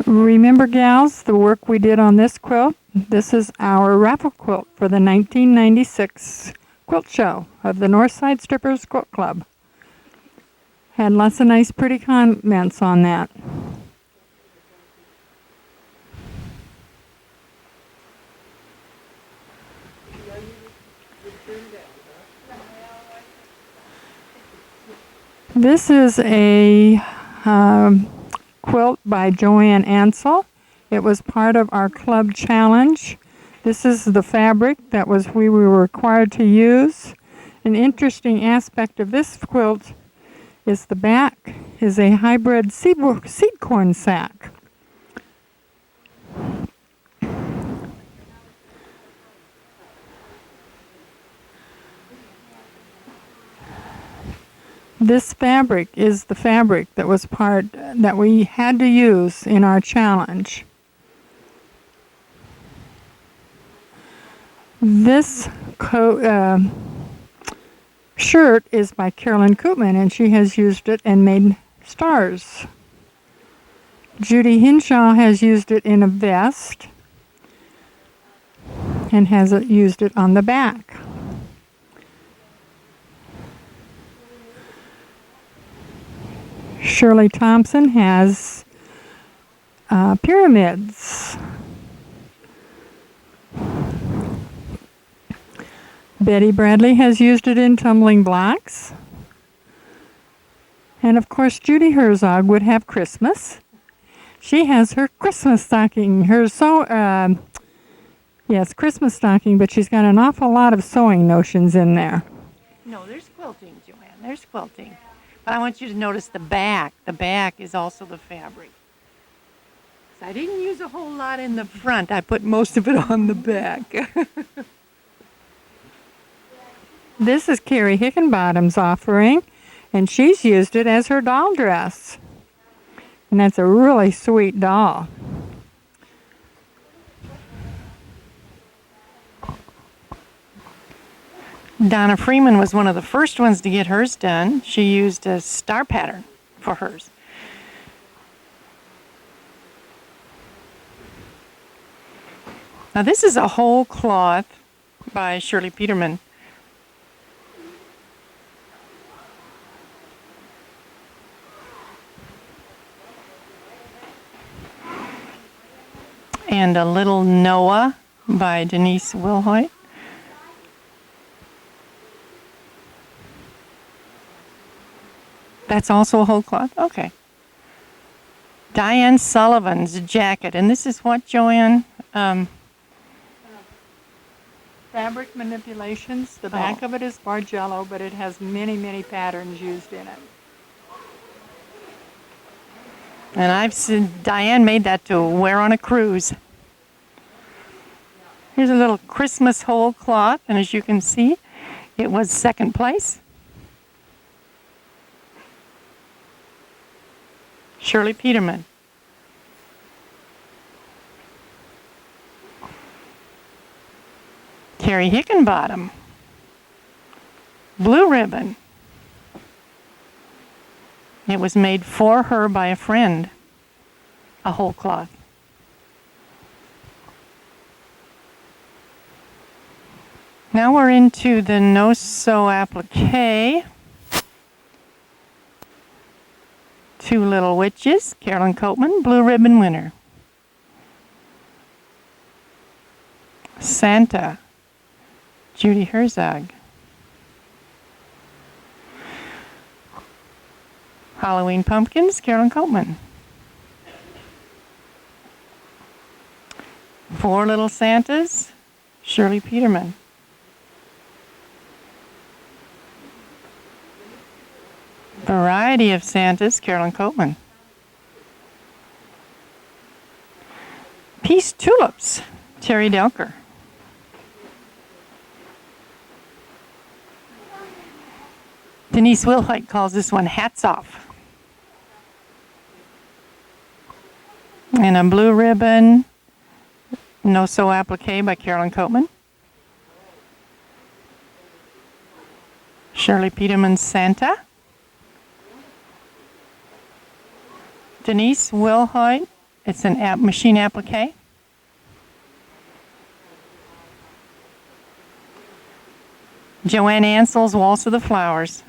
Remember, gals, the work we did on this quilt? This is our Raffle quilt for the 1996 quilt show of the Northside Strippers Quilt Club. Had lots of nice, pretty comments on that. This is a quilt by Joanne Ansel. It was part of our club challenge. This is the fabric that we were required to use. An interesting aspect of this quilt is the back is a hybrid seed corn sack. This fabric is the fabric that was that we had to use in our challenge. This shirt is by Carolyn Coopman, and she has used it and made stars. Judy Hinshaw has used it in a vest and has used it on the back. Shirley Thompson has pyramids. Betty Bradley has used it in tumbling blocks. And of course, Judy Herzog would have Christmas. She has her Christmas stocking, Christmas stocking, but she's got an awful lot of sewing notions in there. No, there's quilting, Joanne, there's quilting. But I want you to notice the back. The back is also the fabric. So I didn't use a whole lot in the front. I put most of it on the back. This is Carrie Hickenbottom's offering, and she's used it as her doll dress. And that's a really sweet doll. Donna Freeman was one of the first ones to get hers done. She used a star pattern for hers. Now this is a whole cloth by Shirley Peterman. And a little Noah by Denise Wilhoit. That's also a whole cloth? Okay. Diane Sullivan's jacket. And this is what, Joanne? Fabric manipulations. The back of it is Bargello, but it has many, many patterns used in it. And I've seen Diane made that to wear on a cruise. Here's a little Christmas whole cloth, and as you can see, it was second place. Shirley Peterman. Carrie Hickenbottom. Blue ribbon. It was made for her by a friend. A whole cloth. Now we're into the no-sew applique. Two Little Witches, Carolyn Coopman, blue ribbon winner. Santa, Judy Herzog. Halloween Pumpkins, Carolyn Coopman. Four Little Santas, Shirley Peterman. Variety of Santas, Carolyn Coopman. Peace Tulips, Terry Delker. Denise Wilhoit calls this one Hats Off. And a blue ribbon, no-sew applique by Carolyn Coopman. Shirley Peterman's Santa. Denise Wilhoit It's an machine applique. Joanne Ansel's Waltz of the Flowers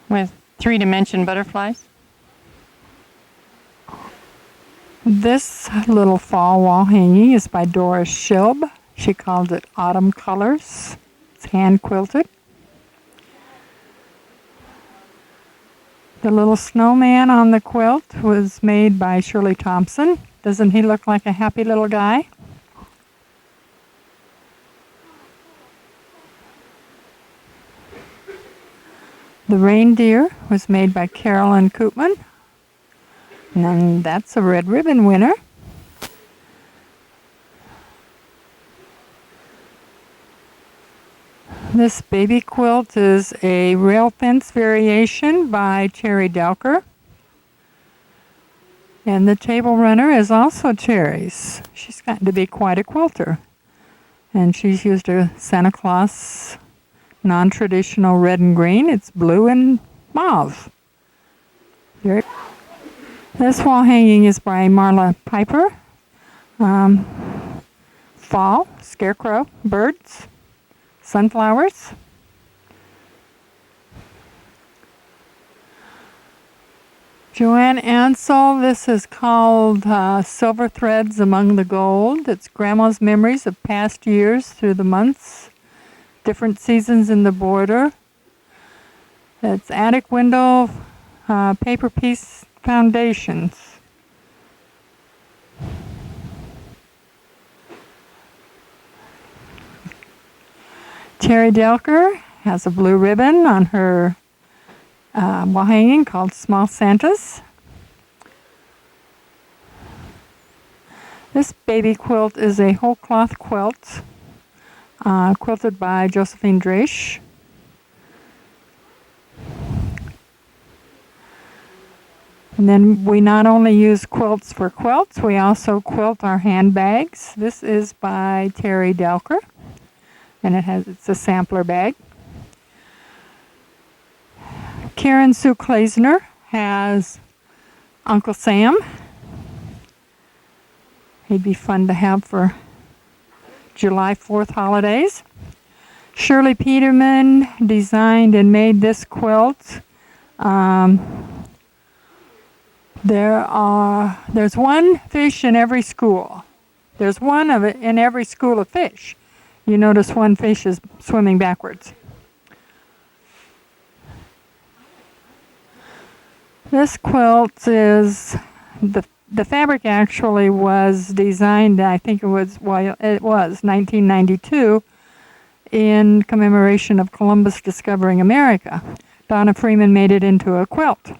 with 3-dimension butterflies. This little fall wall hanging is by Doris Schilb. She called it Autumn Colors. It's hand-quilted. The little snowman on the quilt was made by Shirley Thompson. Doesn't he look like a happy little guy? The reindeer was made by Carolyn Coopman. And then that's a red ribbon winner. This baby quilt is a rail fence variation by Terry Delker. And the table runner is also Terry's. She's gotten to be quite a quilter. And she's used a Santa Claus non-traditional red and green. It's blue and mauve. This wall hanging is by Marla Piper. Fall, scarecrow, birds, sunflowers. Joanne Ansel, this is called Silver Threads Among the Gold. It's Grandma's memories of past years through the months, different seasons in the border. It's attic window, paper piece foundations. Terry Delker has a blue ribbon on her wall hanging called Small Santas. This baby quilt is a whole cloth quilt quilted by Josephine Draish. And then we not only use quilts for quilts, we also quilt our handbags. This is by Terry Delker, and it's a sampler bag. Karen Sue Klaisner has Uncle Sam. He'd be fun to have for July 4th holidays. Shirley Peterman designed and made this quilt. There's one fish in every school. There's one of it in every school of fish. You notice one fish is swimming backwards. This quilt is, the fabric actually was designed, I think it was 1992, in commemoration of Columbus discovering America. Donna Freeman made it into a quilt.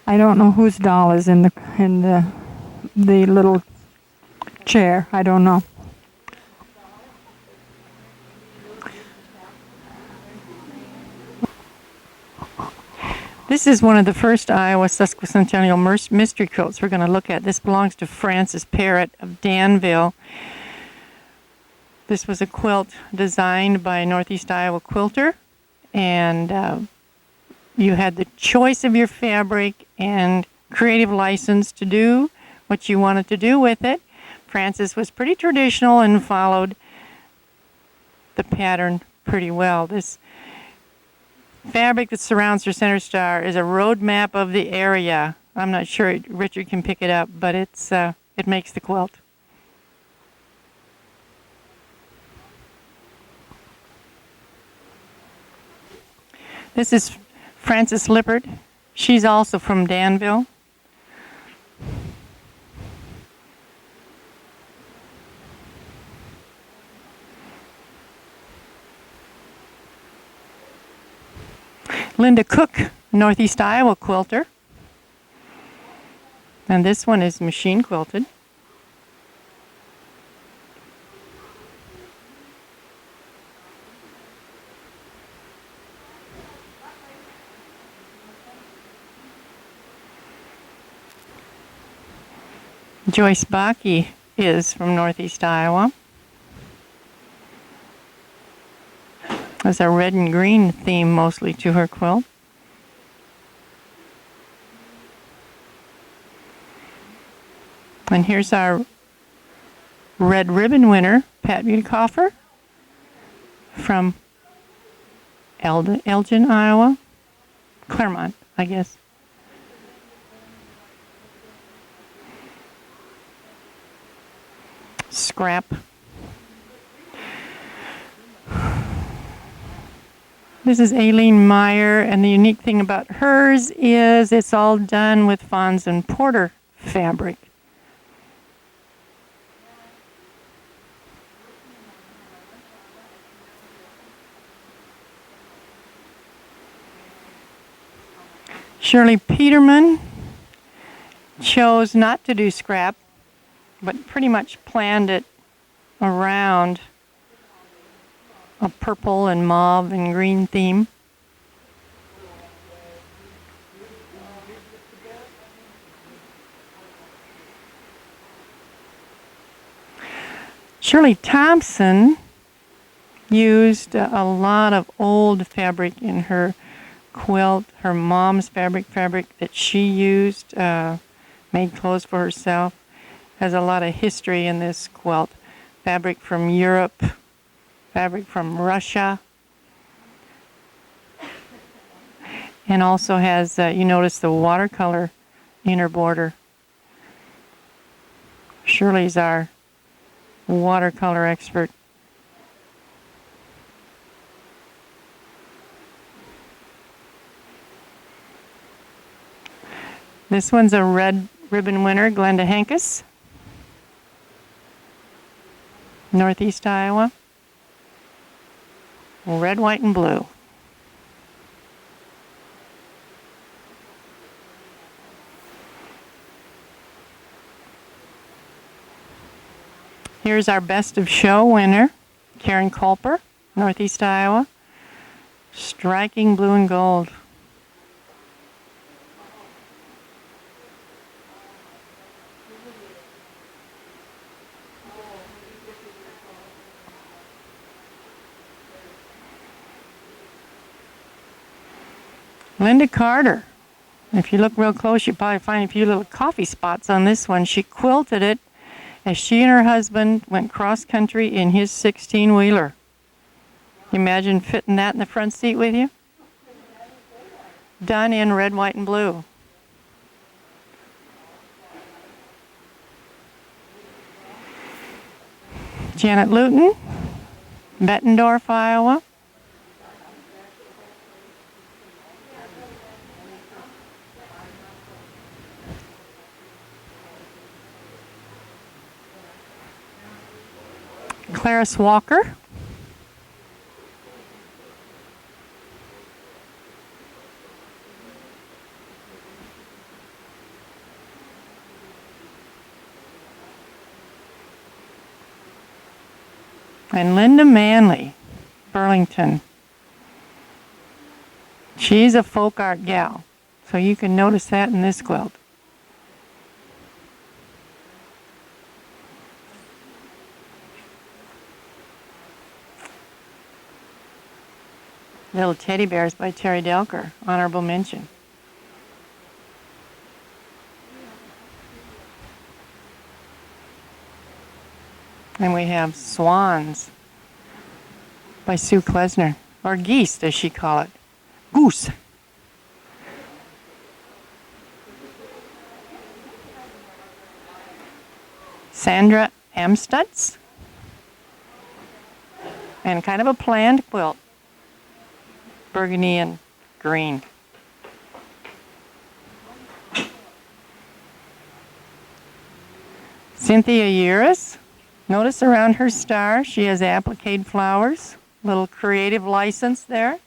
I don't know whose doll is in the little chair. I don't know. This is one of the first Iowa Sesquicentennial mystery quilts we're going to look at. This belongs to Frances Parrott of Danville. This was a quilt designed by a Northeast Iowa quilter, and you had the choice of your fabric and creative license to do what you wanted to do with it. Frances was pretty traditional and followed the pattern pretty well. This fabric that surrounds her center star is a road map of the area. I'm not sure Richard can pick it up, but it makes the quilt. This is Frances Lippert. She's also from Danville. Linda Cook, Northeast Iowa quilter. And this one is machine quilted. Joyce Bakke is from Northeast Iowa. There's a red and green theme mostly to her quilt. And here's our red ribbon winner, Patriotic from Elgin, Iowa. Claremont, I guess. Scrap. This is Aileen Meyer, and the unique thing about hers is it's all done with Fons and Porter fabric. Shirley Peterman chose not to do scrap, but pretty much planned it around a purple and mauve and green theme. Shirley Thompson used a lot of old fabric in her quilt, her mom's fabric that she used, made clothes for herself. Has a lot of history in this quilt. Fabric from Europe, fabric from Russia, and also has, you notice the watercolor inner border. Shirley's our watercolor expert. This one's a red ribbon winner, Glenda Hankus, Northeast Iowa. Red, white, and blue. Here's our best of show winner, Karen Kulper, Northeast Iowa. Striking blue and gold. Linda Carter. If you look real close, you'll probably find a few little coffee spots on this one. She quilted it as she and her husband went cross-country in his 16-wheeler. Imagine fitting that in the front seat with you? Done in red, white, and blue. Janet Luton, Bettendorf, Iowa. Clarice Walker. And Linda Manley, Burlington. She's a folk art gal, so you can notice that in this quilt. Little Teddy Bears by Terry Delker, honorable mention. And we have Swans by Sue Klesner, or Geese as she call it. Goose. Sandra Amstutz. And kind of a planned quilt. Burgundy and green. Cynthia Uris. Notice around her star she has applique flowers. Little creative license there.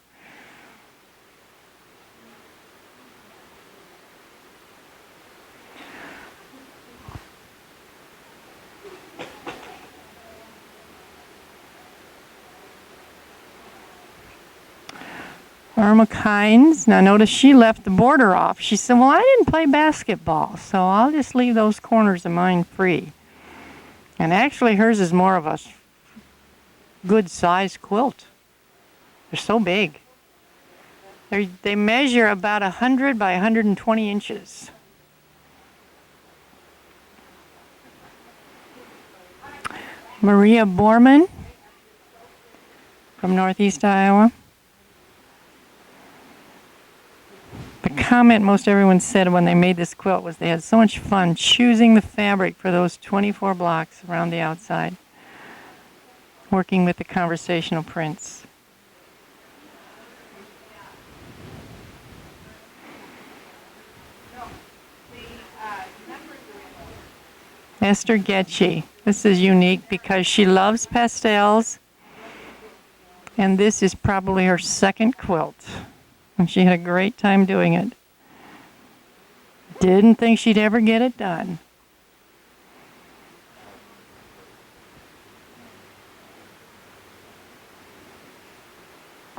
Irma Kynes. Now notice she left the border off. She said, well, I didn't play basketball, so I'll just leave those corners of mine free. And actually hers is more of a good size quilt. They're so big. They measure about 100 by 120 inches. Maria Borman from Northeast Iowa. The comment most everyone said when they made this quilt was they had so much fun choosing the fabric for those 24 blocks around the outside, working with the conversational prints. Esther Getchy. This is unique because she loves pastels, and this is probably her second quilt. And she had a great time doing it. Didn't think she'd ever get it done.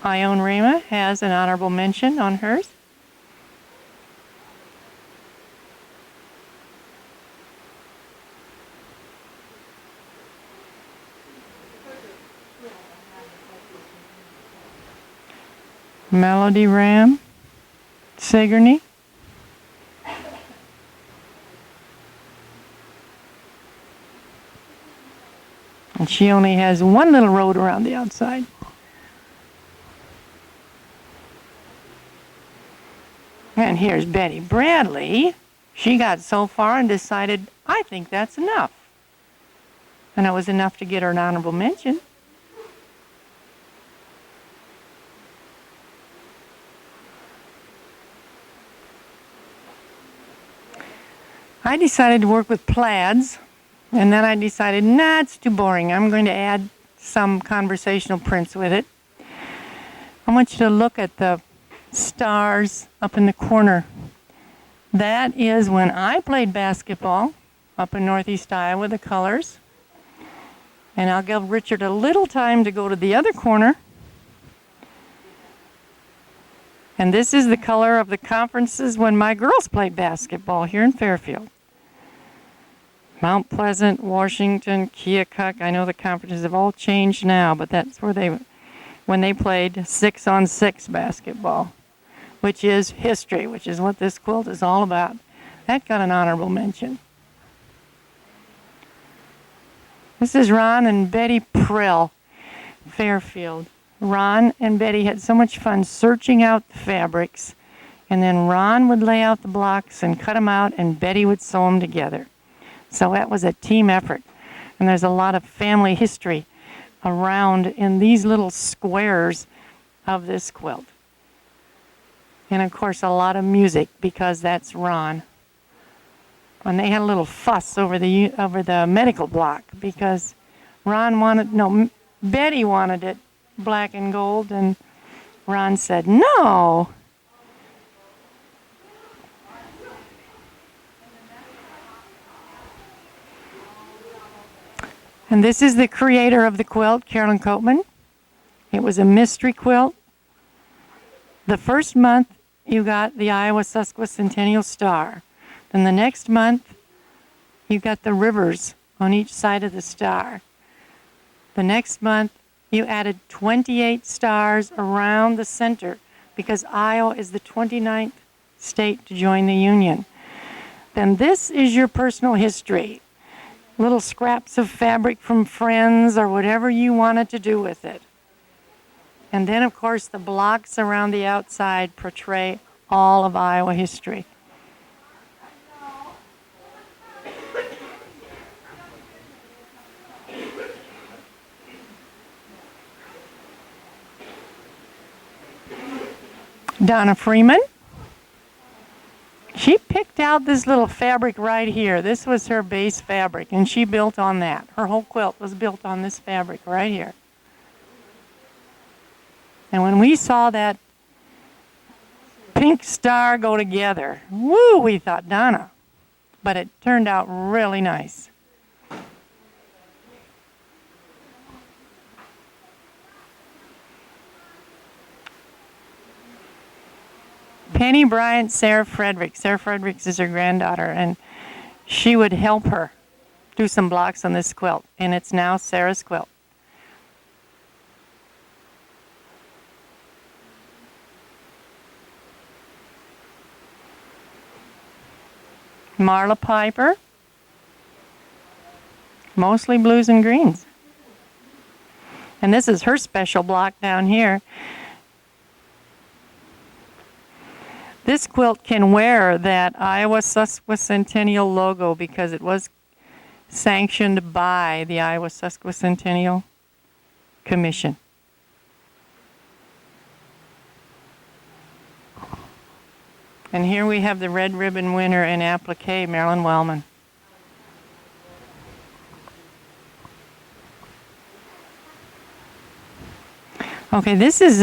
Ione Rama has an honorable mention on hers. Melody Ram, Sigourney. And she only has one little road around the outside. And here's Betty Bradley. She got so far and decided, I think that's enough. And it was enough to get her an honorable mention. I decided to work with plaids, and then I decided, nah, it's too boring. I'm going to add some conversational prints with it. I want you to look at the stars up in the corner. That is when I played basketball up in Northeast Iowa, the colors. And I'll give Richard a little time to go to the other corner. And this is the color of the conferences when my girls played basketball here in Fairfield. Mount Pleasant, Washington, Keokuk. I know the conferences have all changed now, but that's where when they played 6-on-6 basketball, which is history, which is what this quilt is all about. That got an honorable mention. This is Ron and Betty Prill, Fairfield. Ron and Betty had so much fun searching out the fabrics, and then Ron would lay out the blocks and cut them out, and Betty would sew them together. So that was a team effort, and there's a lot of family history around in these little squares of this quilt. And of course a lot of music because that's Ron. And they had a little fuss over the medical block because Betty wanted it black and gold, and Ron said no. And this is the creator of the quilt, Carolyn Coopman. It was a mystery quilt. The first month you got the Iowa Sesquicentennial star. Then the next month you got the rivers on each side of the star. The next month you added 28 stars around the center because Iowa is the 29th state to join the Union. Then this is your personal history. Little scraps of fabric from friends or whatever you wanted to do with it. And then, of course, the blocks around the outside portray all of Iowa history. Donna Freeman. She picked out this little fabric right here. This was her base fabric, and she built on that. Her whole quilt was built on this fabric right here. And when we saw that pink star go together, woo, we thought Donna. But it turned out really nice. Penny Bryant, Sarah Fredericks. Sarah Fredericks is her granddaughter, and she would help her do some blocks on this quilt, and it's now Sarah's quilt. Marla Piper. Mostly blues and greens. And this is her special block down here. This quilt can wear that Iowa Sesquicentennial logo because it was sanctioned by the Iowa Sesquicentennial Commission. And here we have the red ribbon winner in applique, Marilyn Wellman. Okay, this is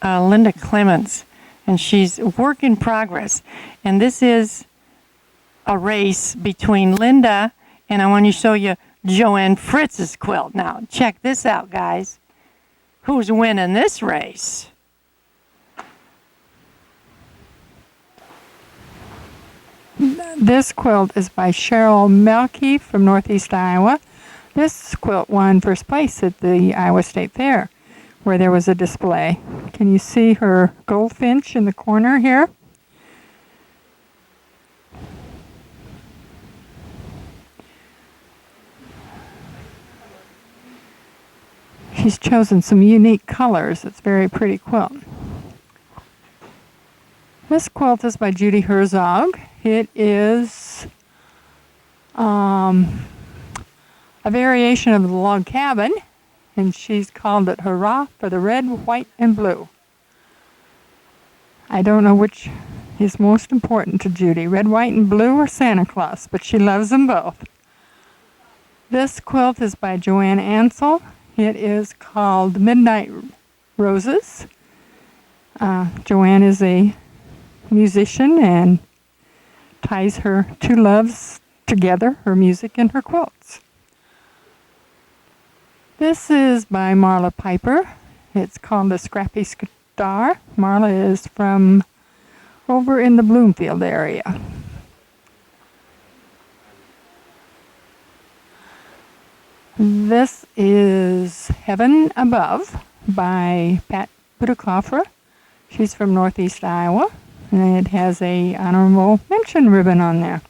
Linda Clements, and she's work in progress. And this is a race between Linda and I want to show you Joanne Fritz's quilt. Now, check this out, guys. Who's winning this race? This quilt is by Cheryl Melke from Northeast Iowa. This quilt won first place at the Iowa State Fair, where there was a display. Can you see her goldfinch in the corner here? She's chosen some unique colors. It's a very pretty quilt. This quilt is by Judy Herzog. It is a variation of the log cabin, and she's called it Hurrah for the Red, White, and Blue. I don't know which is most important to Judy, red, white, and blue or Santa Claus, but she loves them both. This quilt is by Joanne Ansel. It is called Midnight Roses. Joanne is a musician and ties her two loves together, her music and her quilts. This is by Marla Piper. It's called the Scrappy Star. Marla is from over in the Bloomfield area. This is Heaven Above by Pat Pudakoffer. She's from Northeast Iowa, and it has a honorable mention ribbon on there.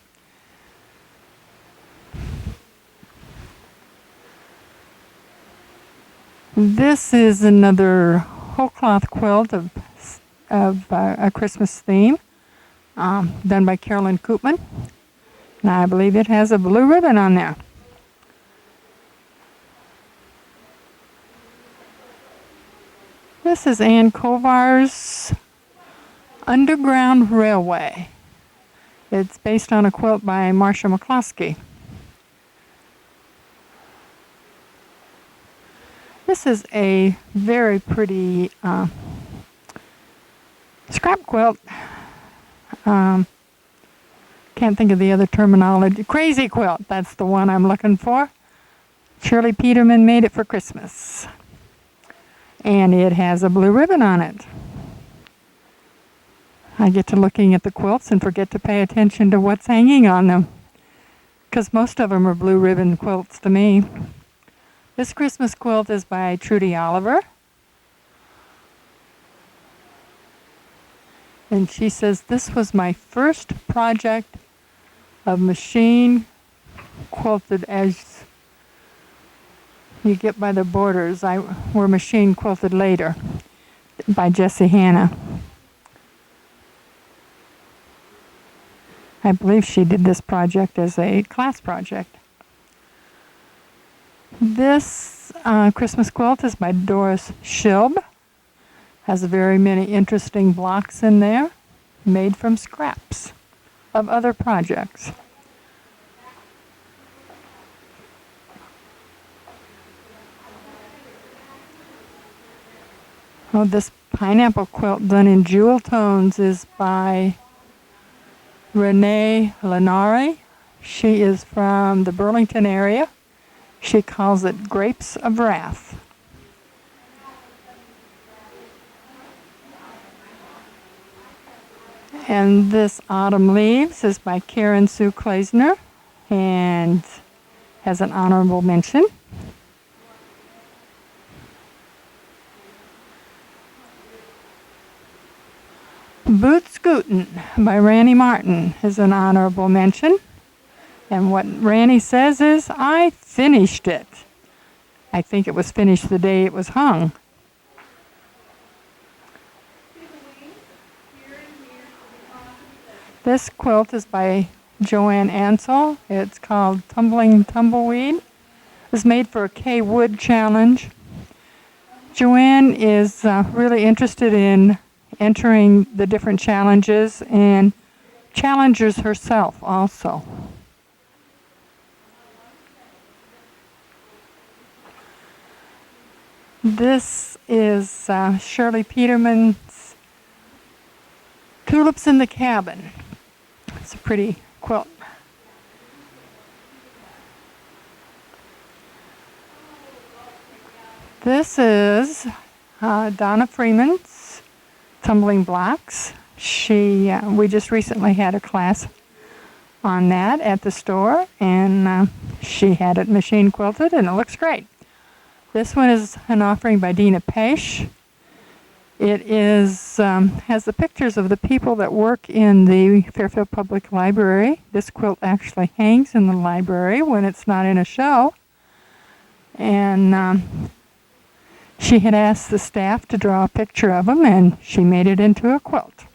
This is another whole cloth quilt of a Christmas theme, done by Carolyn Coopman. And I believe it has a blue ribbon on there. This is Ann Kovar's Underground Railway. It's based on a quilt by Marcia McCloskey. This is a very pretty scrap quilt. Can't think of the other terminology. Crazy quilt, that's the one I'm looking for. Shirley Peterman made it for Christmas. And it has a blue ribbon on it. I get to looking at the quilts and forget to pay attention to what's hanging on them, because most of them are blue ribbon quilts to me. This Christmas quilt is by Trudy Oliver. And she says, this was my first project of machine quilted as you get by the borders. Were machine quilted later by Jessie Hanna. I believe she did this project as a class project. This Christmas quilt is by Doris Schilb. Has very many interesting blocks in there, made from scraps of other projects. Oh, this pineapple quilt done in jewel tones is by Renee Lenari. She is from the Burlington area. She calls it Grapes of Wrath. And this Autumn Leaves is by Karen Sue Kleisner and has an honorable mention. Boot Scootin' by Randy Martin is an honorable mention. And what Randy says is, I finished it. I think it was finished the day it was hung. This quilt is by Joanne Ansel. It's called Tumbling Tumbleweed. It was made for a K Wood challenge. Joanne is really interested in entering the different challenges and challenges herself also. This is Shirley Peterman's Tulips in the Cabin. It's a pretty quilt. This is Donna Freeman's Tumbling Blocks. We just recently had a class on that at the store, and she had it machine quilted, and it looks great. This one is an offering by Dina Pesch. It is has the pictures of the people that work in the Fairfield Public Library. This quilt actually hangs in the library when it's not in a show. And she had asked the staff to draw a picture of them, and she made it into a quilt.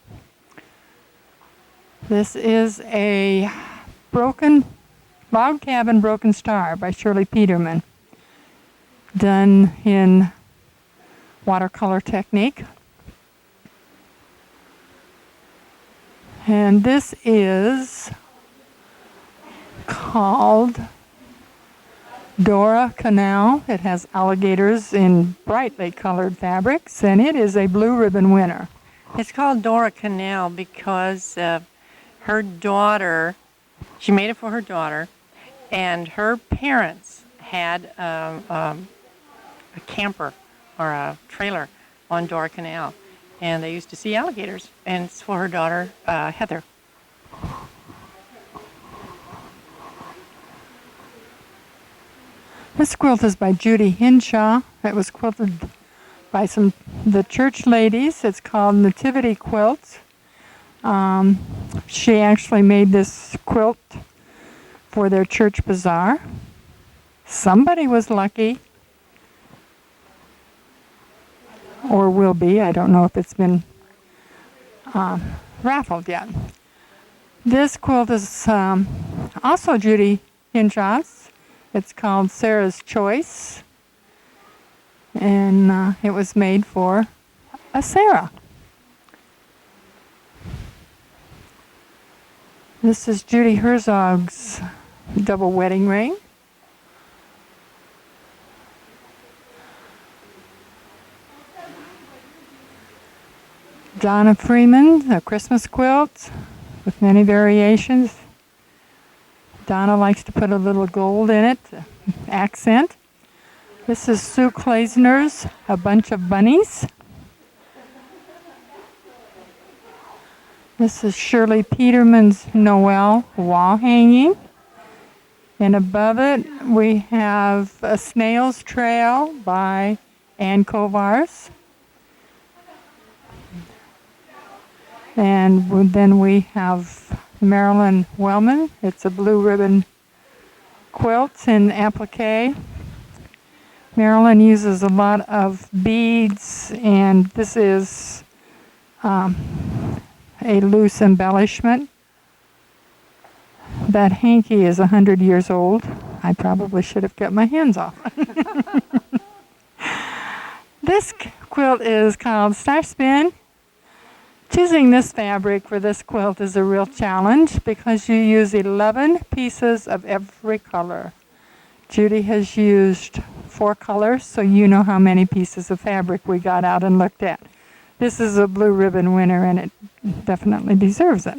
This is a log cabin broken star by Shirley Peterman, done in watercolor technique. And this is called Dora Canal. It has alligators in brightly colored fabrics, and it is a blue ribbon winner. It's called Dora Canal because her daughter, she made it for her daughter, and her parents had a camper or a trailer on Dora Canal, and they used to see alligators, and it's for her daughter, Heather. This quilt is by Judy Hinshaw. It was quilted by the church ladies. It's called Nativity Quilts. She actually made this quilt for their church bazaar. Somebody was lucky, or will be. I don't know if it's been raffled yet. This quilt is also Judy Hinshaw's. It's called Sarah's Choice, and it was made for a Sarah. This is Judy Herzog's double wedding ring. Donna Freeman, a Christmas quilt with many variations. Donna likes to put a little gold in it, accent. This is Sue Klaisner's A Bunch of Bunnies. This is Shirley Peterman's Noel wall hanging. And above it, we have A Snail's Trail by Ann Kovars. And then we have Marilyn Wellman. It's a blue ribbon quilt in applique. Marilyn uses a lot of beads, and this is a loose embellishment. That hanky is 100 years old. I probably should have kept my hands off. This quilt is called Star Spin. Choosing this fabric for this quilt is a real challenge because you use 11 pieces of every color. Judy has used 4 colors, so you know how many pieces of fabric we got out and looked at. This is a blue ribbon winner, and it definitely deserves it.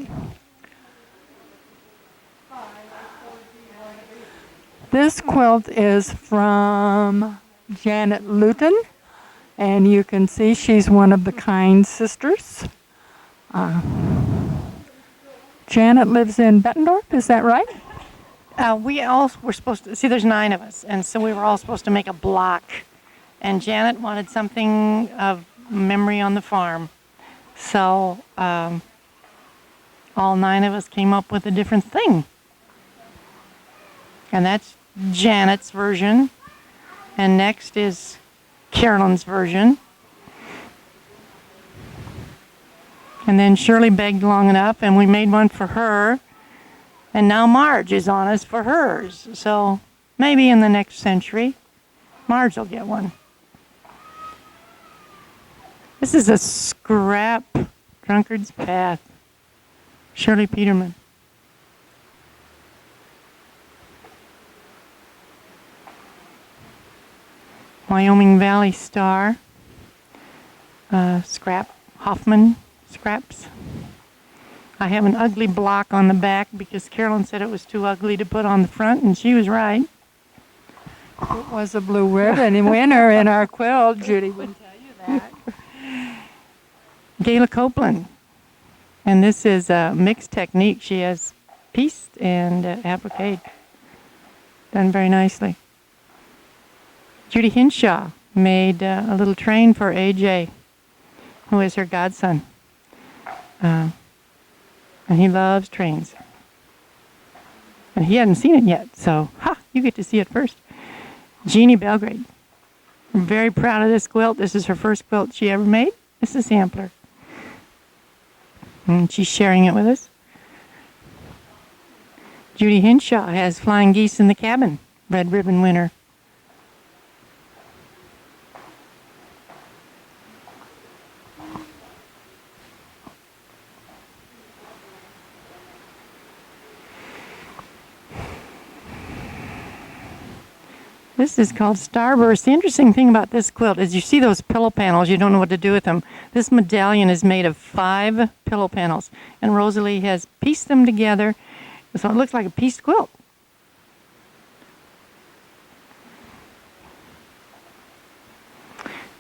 This quilt is from Janet Luton, and you can see she's one of the Kind sisters. Janet lives in Bettendorf, is that right? We all were supposed to, see there's 9 of us, and so we were all supposed to make a block. And Janet wanted something of memory on the farm. So all 9 of us came up with a different thing. And that's Janet's version. And next is Carolyn's version. And then Shirley begged long enough, and we made one for her. And now Marge is on us for hers. So maybe in the next century, Marge will get one. This is a scrap drunkard's path. Shirley Peterman. Wyoming Valley Star. Scrap. Hoffman scraps. I have an ugly block on the back because Carolyn said it was too ugly to put on the front, and she was right. It was a blue ribbon winner in our quilt. Judy wouldn't tell you that. Gayla Copeland. And this is a mixed technique. She has pieced and applique. Done very nicely. Judy Hinshaw made a little train for AJ, who is her godson. And he loves trains. And he hadn't seen it yet, so you get to see it first. Jeannie Belgrade. I'm very proud of this quilt. This is her first quilt she ever made. This is a sampler. And she's sharing it with us. Judy Hinshaw has Flying Geese in the Cabin, red ribbon winner. This is called Starburst. The interesting thing about this quilt is you see those pillow panels, you don't know what to do with them. This medallion is made of 5 pillow panels, and Rosalie has pieced them together, so it looks like a pieced quilt.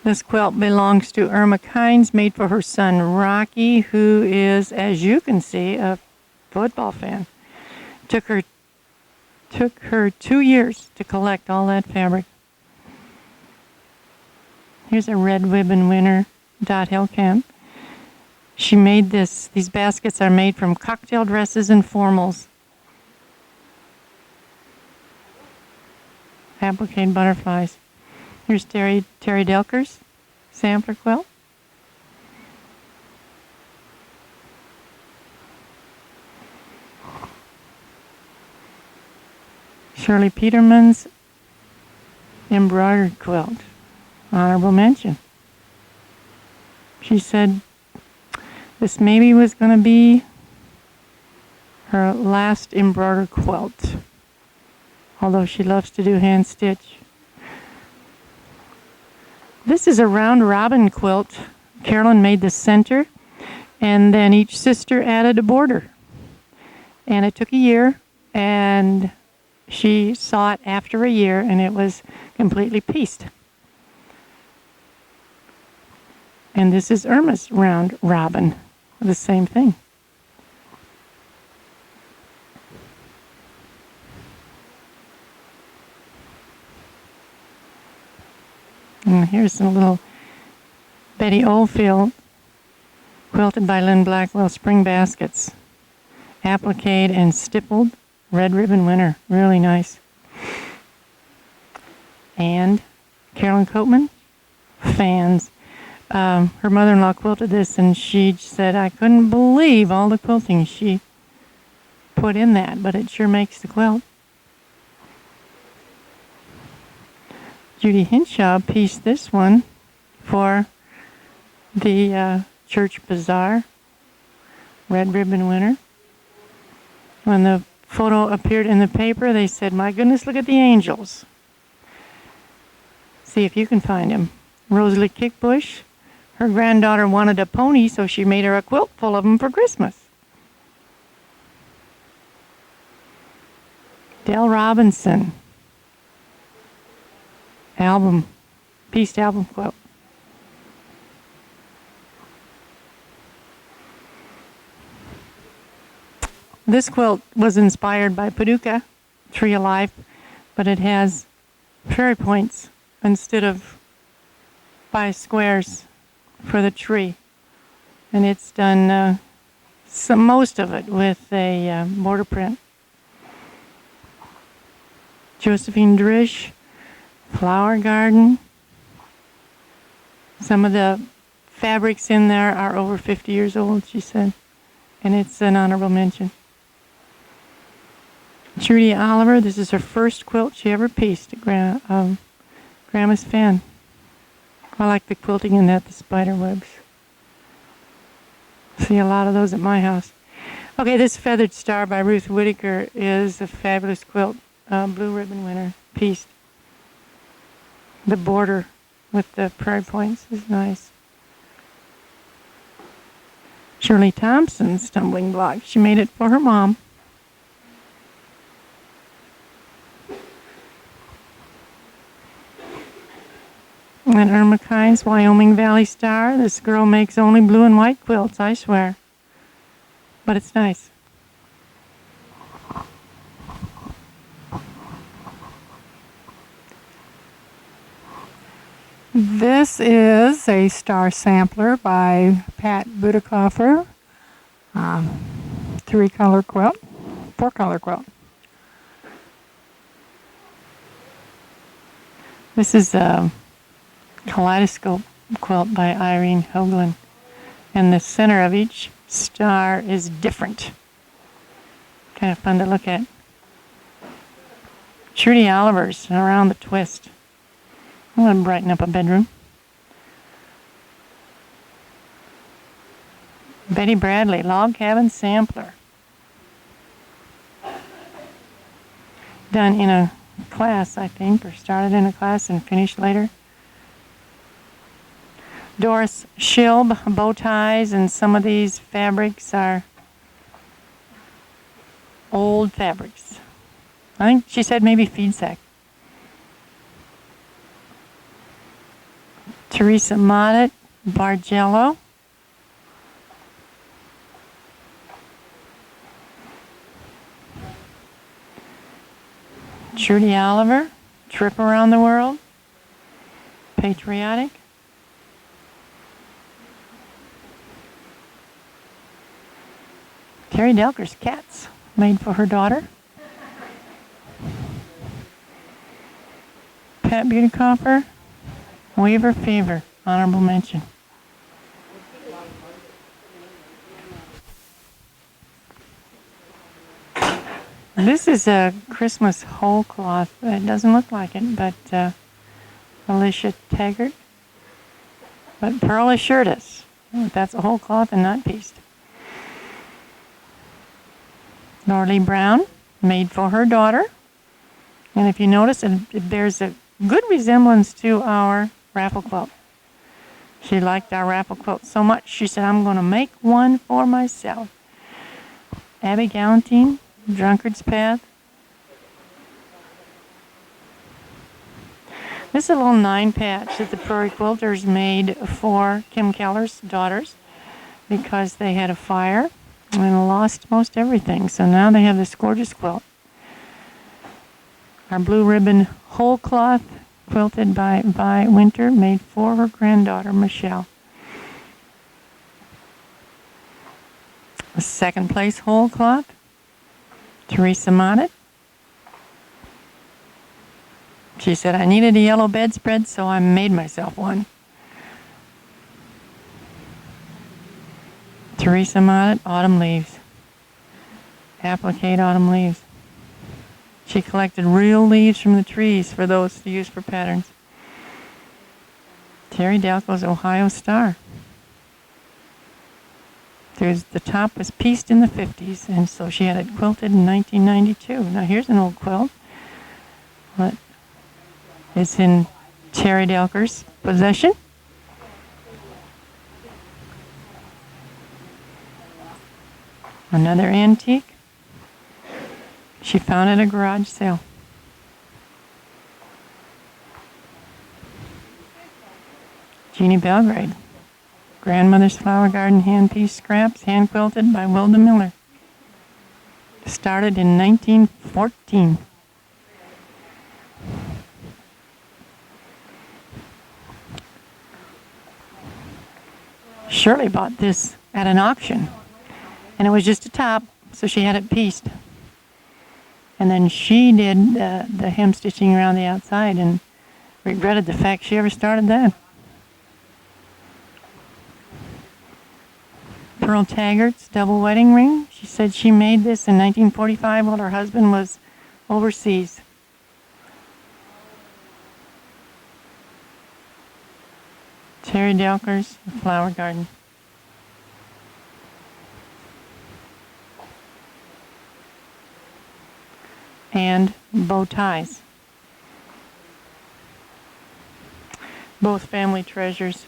This quilt belongs to Irma Kynes, made for her son Rocky, who is, as you can see, a football fan. Took her 2 years to collect all that fabric. Here's a red ribbon winner, Dot Hellkamp. She made this. These baskets are made from cocktail dresses and formals. Applique butterflies. Here's Terry Delker's sampler quilt. Shirley Peterman's embroidered quilt. Honorable mention. She said this maybe was going to be her last embroidered quilt, although she loves to do hand stitch. This is a round robin quilt. Carolyn made the center, and then each sister added a border. And it took a year, and she saw it after a year, and it was completely pieced. And this is Irma's round robin, the same thing. And here's a little Betty Oldfield, quilted by Lynn Blackwell, spring baskets, appliqued and stippled. Red ribbon winner, really nice. And Carolyn Coopman, fans. Her mother-in-law quilted this, and she said, I couldn't believe all the quilting she put in that, but it sure makes the quilt. Judy Hinshaw pieced this one for the church bazaar. Red ribbon winner. When the photo appeared in the paper, they said, my goodness, look at the angels. See if you can find him. Rosalie Kickbush, her granddaughter wanted a pony, so she made her a quilt full of them for Christmas. Del Robinson, pieced album quilt. This quilt was inspired by Paducah, Tree of Life, but it has fairy points instead of 5 squares for the tree. And it's done most of it with a border print. Josephine Drish, Flower Garden. Some of the fabrics in there are over 50 years old, she said. And it's an honorable mention. Trudy Oliver, this is her first quilt she ever pieced at Grandma's fan. I like the quilting in that, the spider webs. See a lot of those at my house. Okay, this Feathered Star by Ruth Whitaker is a fabulous quilt. Blue ribbon winner, pieced. The border with the prairie points is nice. Shirley Thompson's tumbling block. She made it for her mom. And Irma Kine's Wyoming Valley Star. This girl makes only blue and white quilts, I swear. But it's nice. This is a star sampler by Pat Budekoffer. 3-color quilt, 4-color quilt. This is a kaleidoscope quilt by Irene Hoagland. And the center of each star is different. Kind of fun to look at. Trudy Oliver's Around the Twist. I'm going to brighten up a bedroom. Betty Bradley, Log Cabin Sampler. Done in a class, I think, or started in a class and finished later. Doris Schilb, bow ties, and some of these fabrics are old fabrics. I think she said maybe feed sack. Teresa Modet, Bargello. Trudy Oliver, Trip Around the World. Patriotic. Terry Delker's Cats, made for her daughter. Pat Budekoffer, Weaver Fever, honorable mention. This is a Christmas whole cloth. It doesn't look like it, but Alicia Taggart. But Pearl assured us that's a whole cloth and not pieced. Norley Brown, made for her daughter. And if you notice, it bears a good resemblance to our Raffle quilt. She liked our Raffle quilt so much, she said, I'm going to make one for myself. Abby Galantine, Drunkard's Path. This is a little 9-patch that the Prairie Quilters made for Kim Keller's daughters because they had a fire and lost most everything. So now they have this gorgeous quilt. Our blue ribbon whole cloth, quilted by Winter, made for her granddaughter, Michelle. A second place whole cloth, Teresa Modet. She said, I needed a yellow bedspread, so I made myself one. Teresa Modet, Autumn Leaves. Applique Autumn Leaves. She collected real leaves from the trees for those to use for patterns. Terry Delco's Ohio Star. The top was pieced in the 50s, and so she had it quilted in 1992. Now here's an old quilt. It's in Terry Delker's possession. Another antique. She found it at a garage sale. Jeannie Belgrade. Grandmother's Flower Garden hand-piece scraps, hand-quilted by Wilda Miller. Started in 1914. Shirley bought this at an auction. And it was just a top, so she had it pieced. And then she did the hem stitching around the outside and regretted the fact she ever started that. Pearl Taggart's double wedding ring. She said she made this in 1945 while her husband was overseas. Terry Delker's Flower Garden. And bow ties. Both family treasures.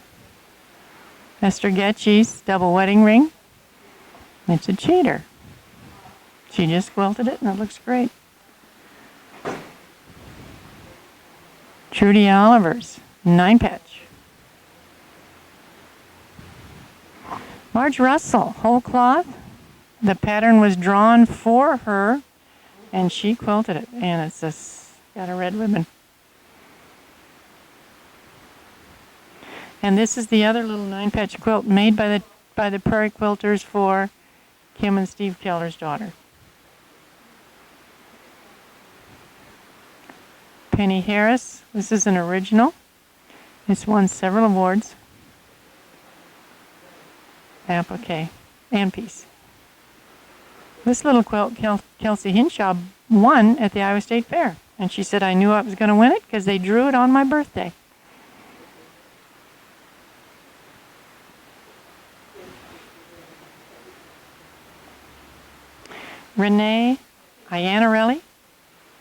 Esther Getchy's double wedding ring. It's a cheater. She just quilted it and it looks great. Trudy Oliver's 9-patch. Marge Russell, whole cloth. The pattern was drawn for her and she quilted it, and it's just got a red ribbon. And this is the other little 9-patch quilt made by the Prairie Quilters for Kim and Steve Keller's daughter. Penny Harris, this is an original. It's won several awards. Applique and piece. This little quilt Kelsey Hinshaw won at the Iowa State Fair. And she said, I knew I was going to win it because they drew it on my birthday. Renee Iannarelli,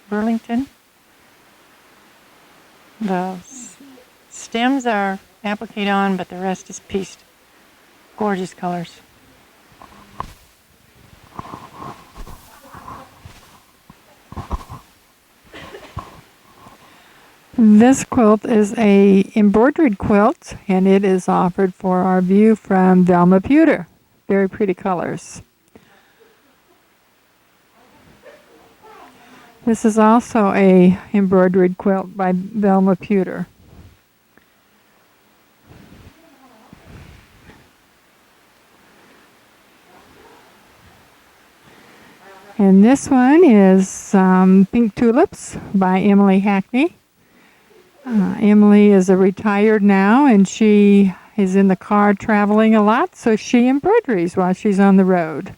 Burlington. The stems are appliqued on, but the rest is pieced. Gorgeous colors. This quilt is a embroidered quilt, and it is offered for our view from Velma Pewter. Very pretty colors. This is also a embroidered quilt by Velma Pewter. And this one is Pink Tulips by Emily Hackney. Emily is a retired now, and she is in the car traveling a lot, so she embroideries while she's on the road.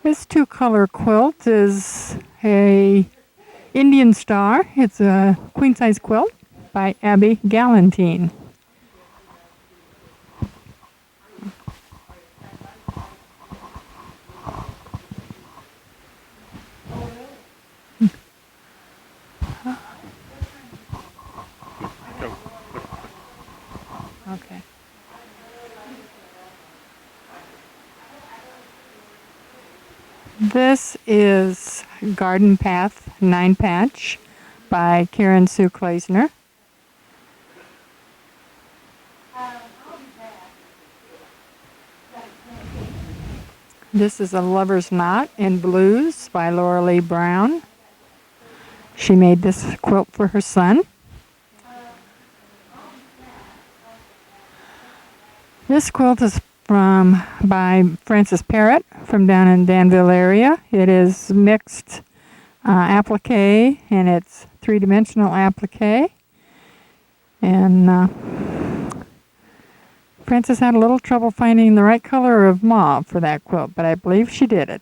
This 2-color quilt is a Indian Star. It's a queen-size quilt by Abby Galantine. Okay. This is Garden Path 9-patch by Karen Sue Kleisner. This is A Lover's Knot in Blues by Laura Lee Brown. She made this quilt for her son. This quilt is by Frances Parrott from down in Danville area. It is mixed applique, and it's 3-dimensional applique. And Frances had a little trouble finding the right color of mauve for that quilt, but I believe she did it.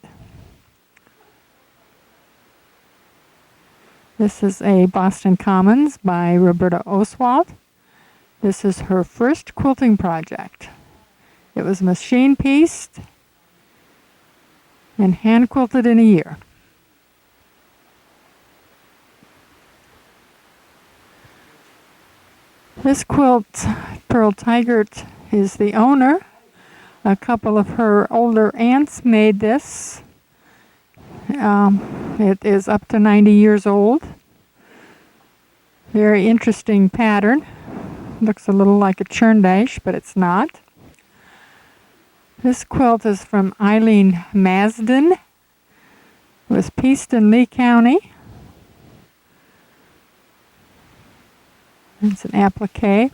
This is a Boston Commons by Roberta Oswald. This is her first quilting project. It was machine pieced and hand quilted in a year. This quilt, Pearl Taggart is the owner. A couple of her older aunts made this. It is up to 90 years old. Very interesting pattern. Looks a little like a churn dash, but it's not. This quilt is from Eileen Masden. It was pieced in Lee County. It's an applique.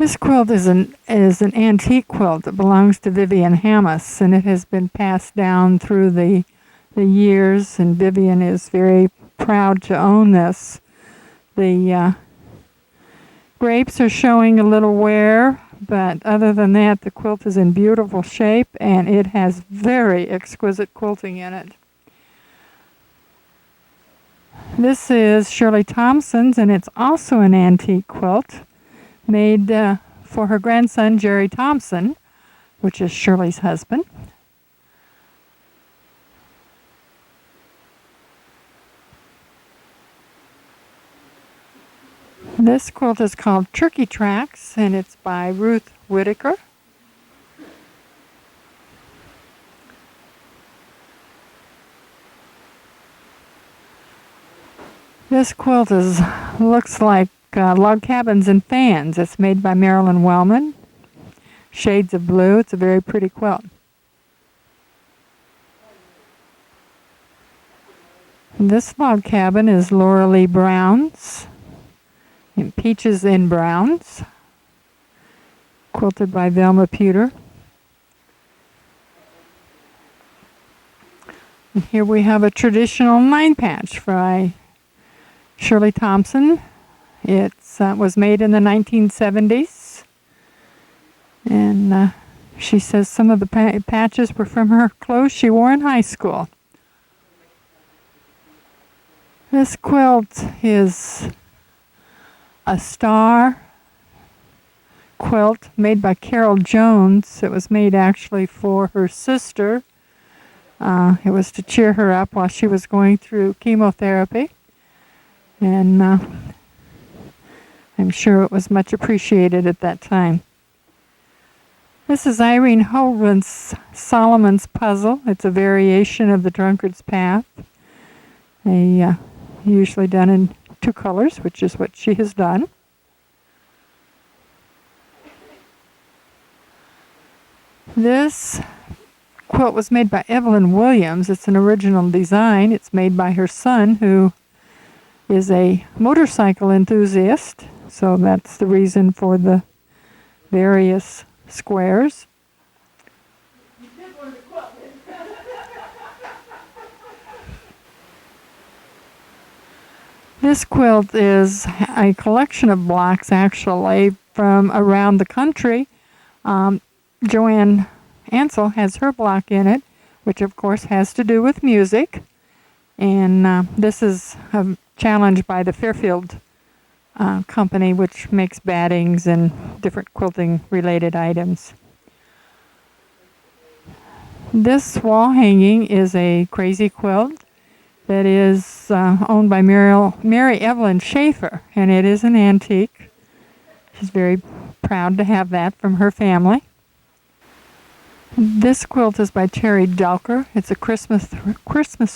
This quilt is an antique quilt that belongs to Vivian Hammis, and it has been passed down through the years, and Vivian is very proud to own this. The grapes are showing a little wear, but other than that, the quilt is in beautiful shape, and it has very exquisite quilting in it. This is Shirley Thompson's, and it's also an antique quilt made for her grandson, Jerry Thompson, which is Shirley's husband. This quilt is called Turkey Tracks, and it's by Ruth Whitaker. This quilt looks like log cabins and fans. It's made by Marilyn Wellman. Shades of blue. It's a very pretty quilt. This log cabin is Laura Lee Brown's in Peaches and Browns, quilted by Velma Pewter. And here we have a traditional 9-patch by Shirley Thompson. It was made in the 1970s, and she says some of the patches were from her clothes she wore in high school. This quilt is a star quilt made by Carol Jones. It was made actually for her sister. It was to cheer her up while she was going through chemotherapy. And I'm sure it was much appreciated at that time. This is Irene Hoagland's Solomon's Puzzle. It's a variation of the Drunkard's Path. Usually done in 2 colors, which is what she has done. This quilt was made by Evelyn Williams. It's an original design. It's made by her son, who is a motorcycle enthusiast, so that's the reason for the various squares. This quilt is a collection of blocks, actually, from around the country. Joanne Ansel has her block in it, which of course has to do with music. And this is a challenge by the Fairfield company, which makes battings and different quilting-related items. This wall hanging is a crazy quilt that is owned by Mary Evelyn Schaefer, and it is an antique. She's very proud to have that from her family. This quilt is by Terry Delker. It's a Christmas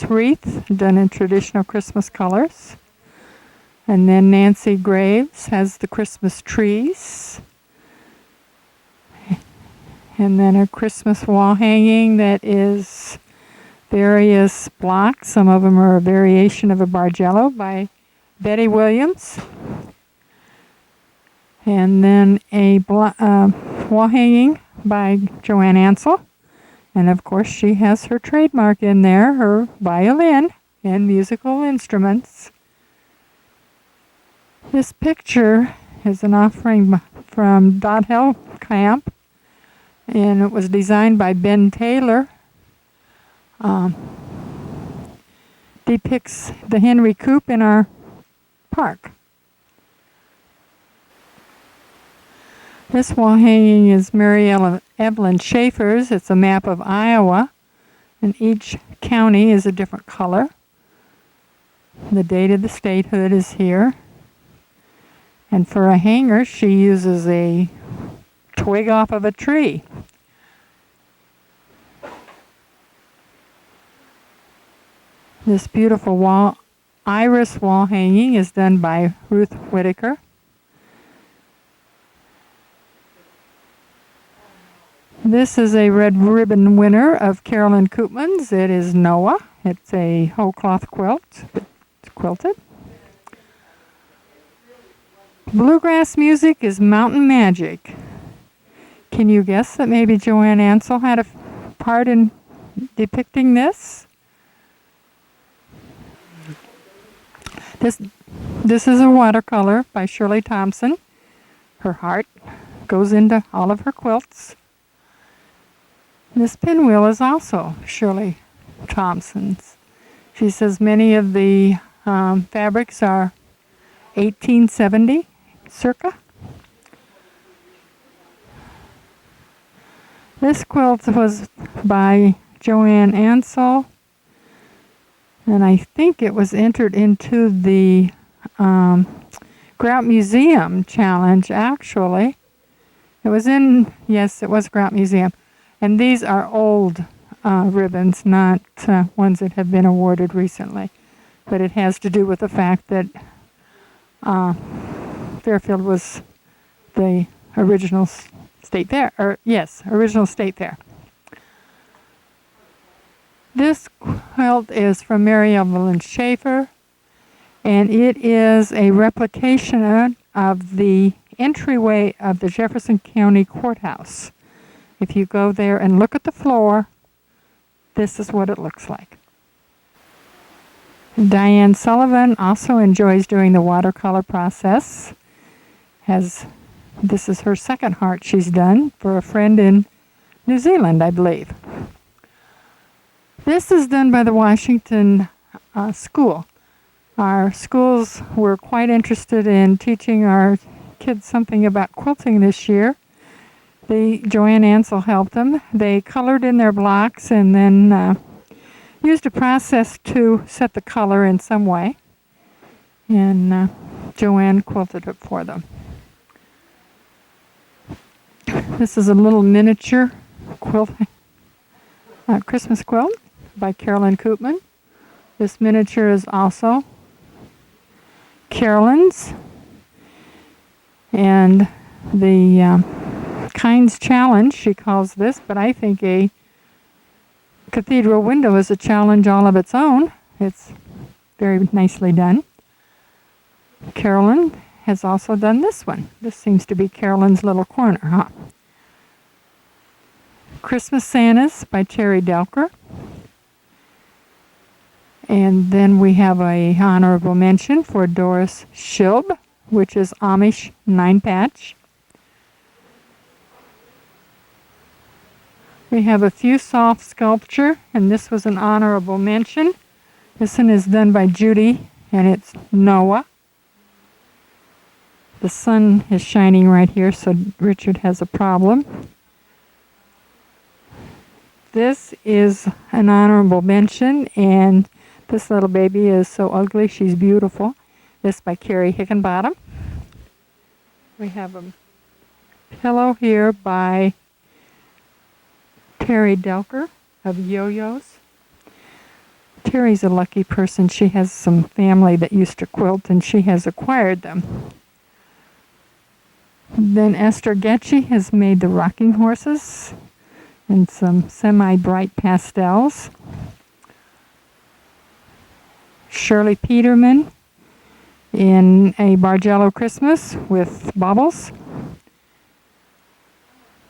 wreath done in traditional Christmas colors. And then Nancy Graves has the Christmas trees. And then a Christmas wall hanging that is various blocks. Some of them are a variation of a Bargello by Betty Williams. And then a wall hanging by Joanne Ansel. And of course she has her trademark in there, her violin and musical instruments. This picture is an offering from Dot Hellkamp, and it was designed by Ben Taylor. Depicts the Henry Coop in our park. This wall hanging is Mary Evelyn Schaefer's. It's a map of Iowa, and each county is a different color. The date of the statehood is here. And for a hanger, she uses a twig off of a tree. This beautiful iris wall hanging is done by Ruth Whitaker. This is a red ribbon winner of Carolyn Coopman's. It is Noah. It's a whole cloth quilt. It's quilted. Bluegrass music is mountain magic. Can you guess that maybe Joanne Ansel had a part in depicting this? This is a watercolor by Shirley Thompson. Her heart goes into all of her quilts. This pinwheel is also Shirley Thompson's. She says many of the fabrics are 1870 circa. This quilt was by Joanne Ansel, and I think it was entered into the Grout Museum challenge, actually. It was Grout Museum. And these are old ribbons, not ones that have been awarded recently. But it has to do with the fact that Fairfield was the original state fair. Original state fair. This quilt is from Mary Evelyn Schaefer, and it is a replication of the entryway of the Jefferson County Courthouse. If you go there and look at the floor, this is what it looks like. Diane Sullivan also enjoys doing the watercolor process. This is her second heart she's done for a friend in New Zealand, I believe. This is done by the Washington School. Our schools were quite interested in teaching our kids something about quilting this year. Joanne Ansel helped them. They colored in their blocks and then used a process to set the color in some way. And Joanne quilted it for them. This is a little miniature quilt, Christmas quilt by Carolyn Coopman. This miniature is also Carolyn's. And the Kind's Challenge, she calls this, but I think a cathedral window is a challenge all of its own. It's very nicely done. Carolyn has also done this one. This seems to be Carolyn's little corner, huh? Christmas Santas by Terry Delker. And then we have a honorable mention for Doris Schilb, which is Amish 9-patch. We have a few soft sculpture, and this was an honorable mention. This one is done by Judy, and it's Noah. The sun is shining right here, so Richard has a problem. This is an honorable mention, and this little baby is so ugly, she's beautiful. This by Carrie Hickenbottom. We have a pillow here by Terry Delker of Yo-Yos. Terry's a lucky person. She has some family that used to quilt, and she has acquired them. Then Esther Getchy has made the rocking horses and some semi-bright pastels. Shirley Peterman in a Bargello Christmas with baubles.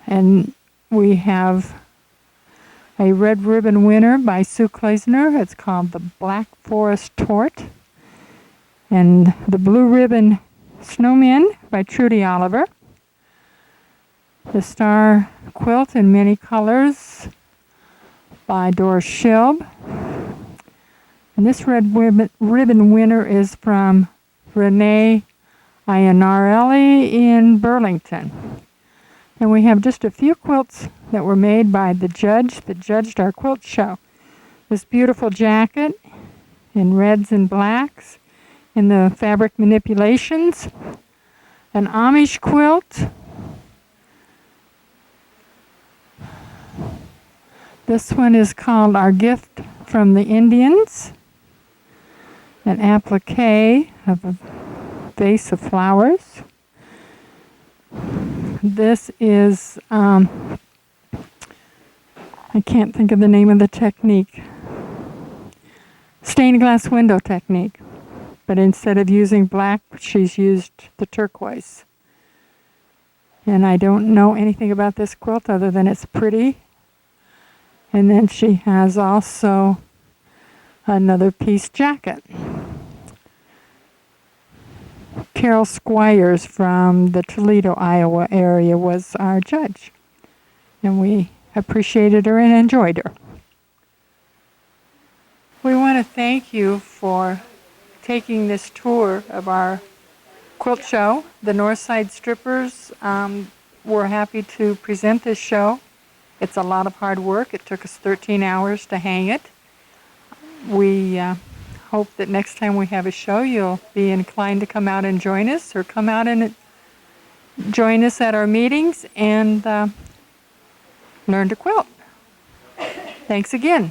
And we have a red ribbon winner by Sue Kleisner. It's called the Black Forest Tort. And the blue ribbon snowman by Trudy Oliver. The Star Quilt in Many Colors by Doris Schilb. And this red ribbon winner is from Renee Iannarelli in Burlington. And we have just a few quilts that were made by the judge that judged our quilt show. This beautiful jacket in reds and blacks in the fabric manipulations. An Amish quilt. This one is called Our Gift from the Indians. An applique of a vase of flowers. This is, I can't think of the name of the technique. Stained glass window technique. but instead of using black, she's used the turquoise. And I don't know anything about this quilt other than it's pretty. And then she has also another piece jacket. Carol Squires from the Toledo, Iowa area was our judge. And we appreciated her and enjoyed her. We want to thank you for taking this tour of our quilt show. The Northside Strippers were happy to present this show. It's a lot of hard work. It took us 13 hours to hang it. We hope that next time we have a show, you'll be inclined to come out and join us, or come out and join us at our meetings and learn to quilt. Thanks again.